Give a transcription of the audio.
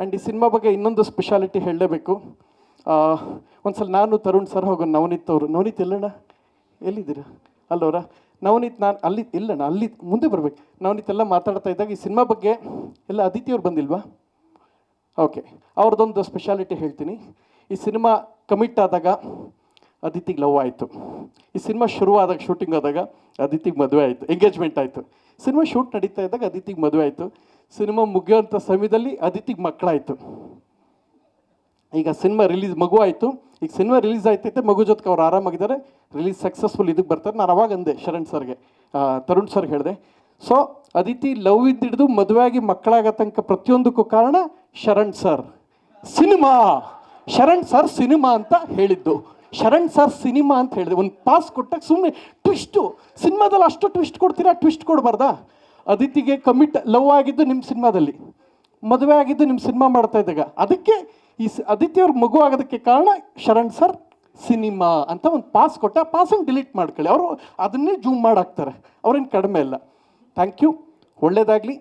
And ಈ cinema ಬಗ್ಗೆ ಇನ್ನೊಂದು ಸ್ಪೆಷಾಲಿಟಿ ಹೇಳಲೇಬೇಕು. ಒಂದ್ಸಲ ನಾನು ತರುಣ್ ಸರ್ ಹೋಗೋಣ, ನವನೀತ್ ಅವರು. ನವನೀತ್ ಎಲ್ಲಣ್ಣ, ಎಲ್ಲಿದ್ದೀರಾ? ಅಲ್ಲವರ ನವನೀತ್, ನಾನು ಅಲ್ಲಿ ಇಲ್ಲಣ್ಣ, ಅಲ್ಲಿ ಮುಂದೆ ಬರ್ಬೇಕು. ನವನೀತ್ ಎಲ್ಲ ಮಾತಾಡ್ತಾ ಇದ್ದಾಗ ಈ ಸಿನಿಮಾ ಬಗ್ಗೆ ಎಲ್ಲ ಅದಿತಿ ಅವ್ರು ಬಂದಿಲ್ವಾ? ಓಕೆ, ಅವ್ರದ್ದೊಂದು ಸ್ಪೆಷಾಲಿಟಿ ಹೇಳ್ತೀನಿ. ಈ ಸಿನಿಮಾ ಕಮಿಟ್ ಆದಾಗ ಅದಿತಿಗೆ ಲವ್ ಆಯಿತು. ಈ ಸಿನಿಮಾ ಶುರುವಾದಾಗ, ಶೂಟಿಂಗ್ ಆದಾಗ ಅದಿತಿಗೆ ಮದುವೆ ಆಯಿತು, ಎಂಗೇಜ್ಮೆಂಟ್ ಆಯಿತು. ಸಿನಿಮಾ ಶೂಟ್ ನಡೀತಾ ಇದ್ದಾಗ ಅದಿತಿಗೆ ಮದುವೆ ಆಯಿತು. ಸಿನಿಮಾ ಮುಗಿಯೋಂಥ ಸಮಯದಲ್ಲಿ ಅದಿತಿಗೆ ಮಕ್ಕಳಾಯಿತು. ಈಗ ಸಿನಿಮಾ ರಿಲೀಸ್, ಮಗು ಆಯಿತು. ಈಗ ಸಿನಿಮಾ ರಿಲೀಸ್ ಆಯ್ತೈತೆ, ಮಗು ಜೊತೆಗೆ ಅವ್ರು ಆರಾಮಾಗಿದ್ದಾರೆ, ರಿಲೀಸ್ ಸಕ್ಸಸ್ಫುಲ್ ಇದಕ್ಕೆ ಬರ್ತಾರೆ. ನಾನು ಅವಾಗ ಅಂದೆ ಶರಣ್ ಸರ್ಗೆ, ತರುಣ್ ಸರ್ಗೆ ಹೇಳಿದೆ, ಸೊ ಅದಿತಿ ಲವ್ ಇದ್ದಿಡ್ದು ಮದುವೆ ಆಗಿ ಮಕ್ಕಳಾಗೋ ತನಕ ಪ್ರತಿಯೊಂದಕ್ಕೂ ಕಾರಣ Sharan sir. Cinema, Sharan sir cinema ಅಂತ ಹೇಳಿದ್ದು, ಶರಣ್ ಸರ್ ಸಿನಿಮಾ ಅಂತ ಹೇಳಿದೆ. ಒಂದು ಪಾಸ್ ಕೊಟ್ಟಾಗ ಸುಮ್ಮನೆ ಟ್ವಿಸ್ಟು, ಸಿನಿಮಾದಲ್ಲಿ ಅಷ್ಟು ಟ್ವಿಸ್ಟ್ ಕೊಡ್ತೀರಾ, ಟ್ವಿಸ್ಟ್ ಕೊಡಬಾರ್ದಾ? ಅದಿತಿಗೆ ಕಮಿಟ್ ಲವ್ ಆಗಿದ್ದು ನಿಮ್ಮ ಸಿನಿಮಾದಲ್ಲಿ, ಮದುವೆ ಆಗಿದ್ದು ನಿಮ್ಮ ಸಿನಿಮಾ ಮಾಡ್ತಾ ಇದ್ದಾಗ. ಅದಕ್ಕೆ ಈ ಅದಿತಿಯವ್ರ ಮಗು ಆಗೋದಕ್ಕೆ ಕಾರಣ ಶರಣ್ ಸರ್ ಸಿನಿಮಾ ಅಂತ ಒಂದು ಪಾಸ್ ಕೊಟ್ಟ. ಪಾಸನ್ನು ಡಿಲೀಟ್ ಮಾಡ್ಕೊಳ್ಳಿ, ಅವರು ಅದನ್ನೇ ಜೂಮ್ ಮಾಡಾಕ್ತಾರೆ, ಅವ್ರೇನು ಕಡಿಮೆ ಇಲ್ಲ. ಥ್ಯಾಂಕ್ ಯು, ಒಳ್ಳೆಯದಾಗಲಿ.